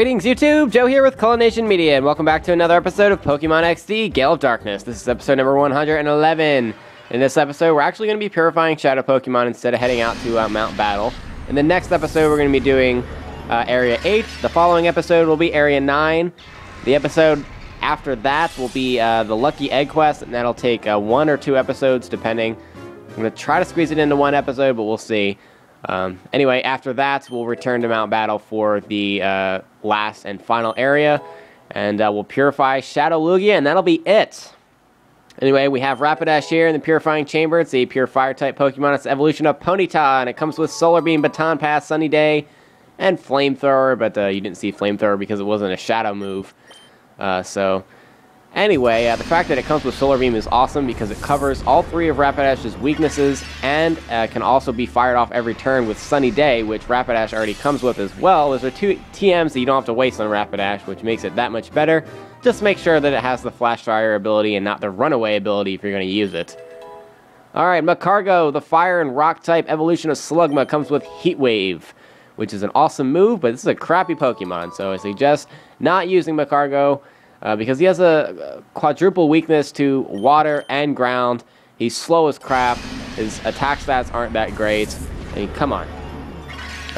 Greetings YouTube, Joe here with Culination Media, and welcome back to another episode of Pokemon XD Gale of Darkness. This is episode number 111. In this episode, we're actually going to be purifying Shadow Pokemon instead of heading out to Mount Battle. In the next episode, we're going to be doing Area 8. The following episode will be Area 9. The episode after that will be the Lucky Egg Quest, and that'll take 1 or 2 episodes, depending. I'm going to try to squeeze it into one episode, but we'll see. Anyway, after that, we'll return to Mount Battle for the last and final area, and we'll purify Shadow Lugia, and that'll be it. Anyway, we have Rapidash here in the Purifying Chamber. It's a pure Fire-type Pokemon. It's the evolution of Ponyta, and it comes with Solar Beam, Baton Pass, Sunny Day, and Flamethrower, but you didn't see Flamethrower because it wasn't a Shadow move. Anyway, the fact that it comes with Solar Beam is awesome because it covers all 3 of Rapidash's weaknesses and can also be fired off every turn with Sunny Day, which Rapidash already comes with as well. Those are 2 TMs that you don't have to waste on Rapidash, which makes it that much better. Just make sure that it has the Flash Fire ability and not the Runaway ability if you're going to use it. Alright, Mccargo, the Fire and Rock type evolution of Slugma, comes with Heat Wave, which is an awesome move, but this is a crappy Pokemon, so I suggest not using Mccargo. Because he has a quadruple weakness to water and ground. He's slow as crap. His attack stats aren't that great. I mean, come on.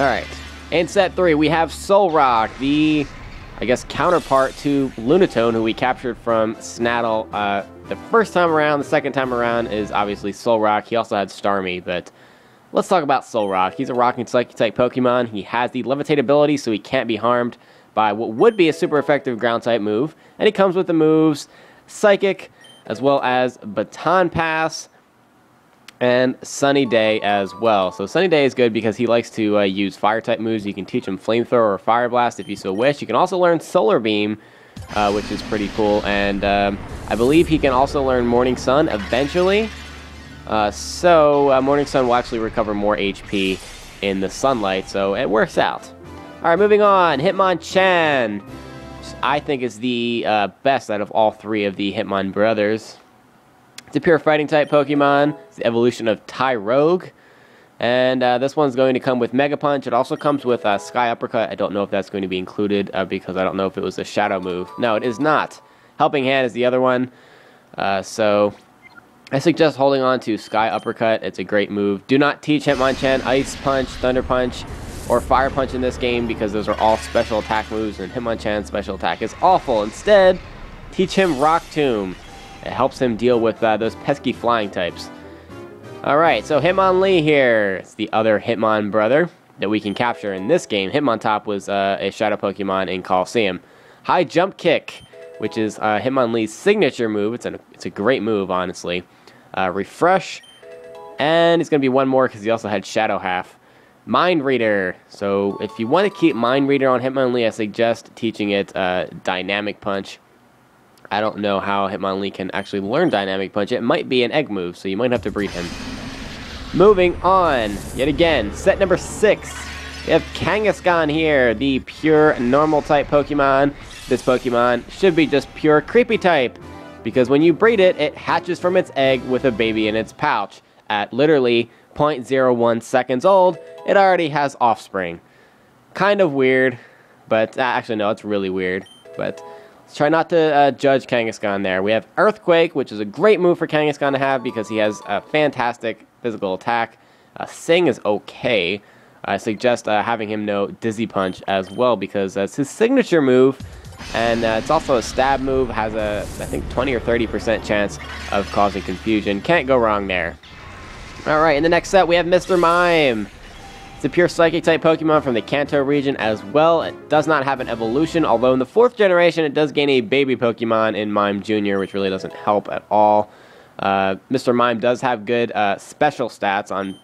Alright. In set 3, we have Solrock, the, I guess, counterpart to Lunatone, who we captured from Snattle the first time around. The second time around is obviously Solrock. He also had Starmie, but let's talk about Solrock. He's a Rock and Psychic-type Pokemon. He has the Levitate ability, so he can't be harmed by what would be a super effective ground type move, and he comes with the moves Psychic, as well as Baton Pass, and Sunny Day as well. So Sunny Day is good because he likes to use fire type moves. You can teach him Flamethrower or Fire Blast if you so wish. You can also learn Solar Beam, which is pretty cool, and I believe he can also learn Morning Sun eventually. Morning Sun will actually recover more HP in the sunlight, so it works out. Alright, moving on. Hitmonchan, which I think is the best out of all 3 of the Hitmon brothers. It's a pure fighting type Pokemon. It's the evolution of Tyrogue. And this one's going to come with Mega Punch. It also comes with Sky Uppercut. I don't know if that's going to be included because I don't know if it was a Shadow move. No, it is not. Helping Hand is the other one. So I suggest holding on to Sky Uppercut. It's a great move. Do not teach Hitmonchan Ice Punch, Thunder Punch, or Fire Punch in this game because those are all special attack moves, and Hitmonchan's special attack is awful. Instead, teach him Rock Tomb. It helps him deal with those pesky flying types. Alright, so Hitmonlee here. It's the other Hitmon brother that we can capture in this game. Hitmontop was a Shadow Pokemon in Coliseum. High Jump Kick, which is Hitmonlee's signature move. It's a great move, honestly. Refresh, and it's going to be one more because he also had Shadow Half. Mind Reader. So if you want to keep Mind Reader on Hitmonlee, I suggest teaching it Dynamic Punch. I don't know how Hitmonlee can actually learn Dynamic Punch. It might be an egg move, so you might have to breed him. Moving on, yet again, set number 6. We have Kangaskhan here, the pure normal type Pokemon. This Pokemon should be just pure creepy type, because when you breed it, it hatches from its egg with a baby in its pouch. At literally 0.01 seconds old, it already has offspring. Kind of weird, but actually no, it's really weird. But let's try not to judge Kangaskhan there. We have Earthquake, which is a great move for Kangaskhan to have because he has a fantastic physical attack. Sing is okay. I suggest having him know Dizzy Punch as well because that's his signature move. And it's also a stab move, has a, I think, 20 or 30% chance of causing confusion. Can't go wrong there. Alright, in the next set we have Mr. Mime. It's a pure Psychic-type Pokemon from the Kanto region as well. It does not have an evolution, although in the 4th generation it does gain a baby Pokemon in Mime Jr., which really doesn't help at all. Mr. Mime does have good special stats on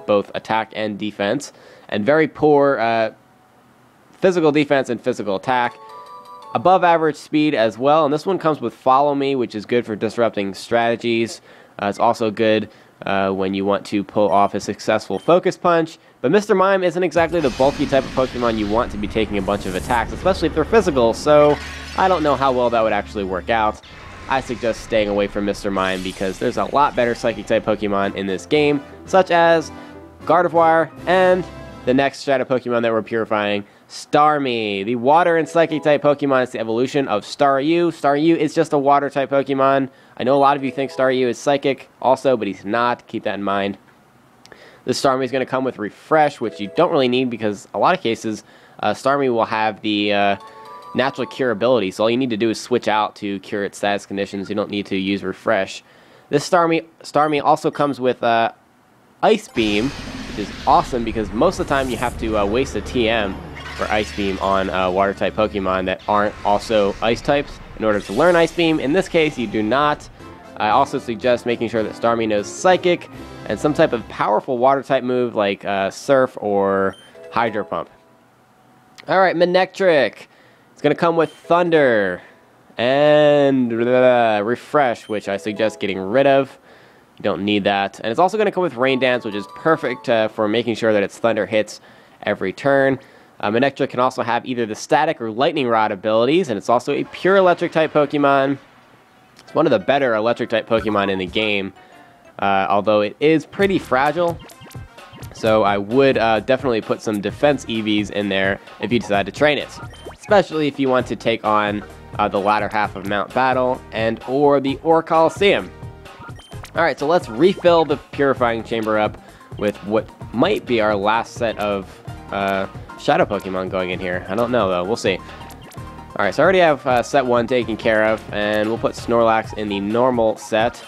both attack and defense, and very poor physical defense and physical attack. Above average speed as well, and this one comes with Follow Me, which is good for disrupting strategies. It's also good when you want to pull off a successful Focus Punch. But Mr. Mime isn't exactly the bulky type of Pokemon you want to be taking a bunch of attacks, especially if they're physical, so I don't know how well that would actually work out. I suggest staying away from Mr. Mime because there's a lot better Psychic-type Pokemon in this game, such as Gardevoir and the next Shadow Pokemon that we're purifying, Starmie, the water and psychic type Pokemon. Is the evolution of Staryu. Staryu is just a water type Pokemon. I know a lot of you think Staryu is psychic also, but he's not. Keep that in mind. This Starmie is going to come with Refresh, which you don't really need because a lot of cases Starmie will have the natural cure ability. So all you need to do is switch out to cure its status conditions. You don't need to use Refresh. This Starmie also comes with Ice Beam, which is awesome because most of the time you have to waste a TM for Ice Beam on water type Pokemon that aren't also ice types in order to learn Ice Beam. In this case, you do not. I also suggest making sure that Starmie knows Psychic and some type of powerful water type move like Surf or Hydro Pump. Alright, Manectric. It's going to come with Thunder and Refresh, which I suggest getting rid of. You don't need that. And it's also going to come with Rain Dance, which is perfect for making sure that its Thunder hits every turn. Manectric can also have either the Static or Lightning Rod abilities, and it's also a pure Electric type Pokemon. It's one of the better Electric type Pokemon in the game, although it is pretty fragile. So I would definitely put some defense EVs in there if you decide to train it, especially if you want to take on the latter half of Mount Battle and or the Ore Coliseum. Alright, so let's refill the Purifying Chamber up with what might be our last set of Shadow Pokemon going in here. I don't know though, we'll see. Alright, so I already have set 1 taken care of, and we'll put Snorlax in the normal set.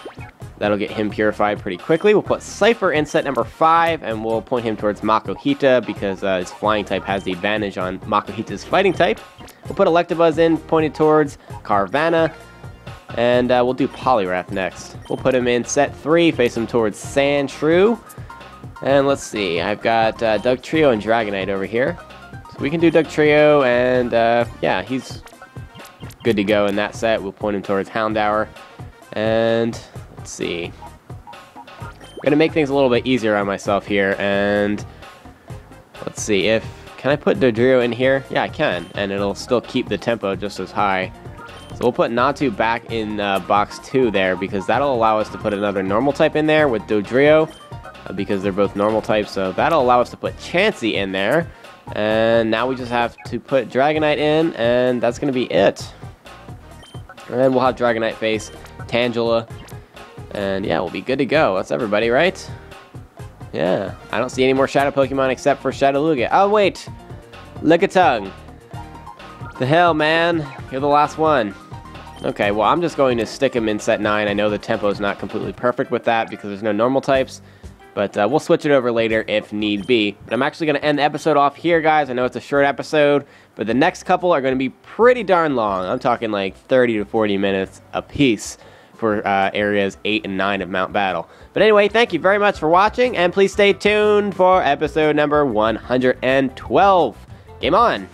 That'll get him purified pretty quickly. We'll put Cypher in set number 5, and we'll point him towards Makuhita because his flying type has the advantage on Makuhita's fighting type. We'll put Electabuzz in, pointed towards Carvanha, and we'll do Poliwrath next. We'll put him in set 3, face him towards Sandshrew. And let's see, I've got Dugtrio and Dragonite over here. So we can do Dugtrio, and yeah, he's good to go in that set. We'll point him towards Houndour. And let's see. I'm going to make things a little bit easier on myself here, and let's see, can I put Dodrio in here? Yeah, I can, and it'll still keep the tempo just as high. So we'll put Natu back in box 2 there, because that'll allow us to put another normal type in there with Dodrio, because they're both normal types, so that'll allow us to put Chansey in there. And now we just have to put Dragonite in, and that's going to be it. And then we'll have Dragonite face Tangela, and yeah, we'll be good to go. That's everybody, right? Yeah, I don't see any more Shadow Pokemon except for Shadowlugia. Oh, wait! Lickitung! The hell, man? You're the last one. Okay, well, I'm just going to stick him in set 9. I know the tempo is not completely perfect with that because there's no normal types, but we'll switch it over later if need be. But I'm actually going to end the episode off here, guys. I know it's a short episode, but the next couple are going to be pretty darn long. I'm talking like 30 to 40 minutes a piece for areas 8 and 9 of Mount Battle. But anyway, thank you very much for watching, and please stay tuned for episode number 112. Game on!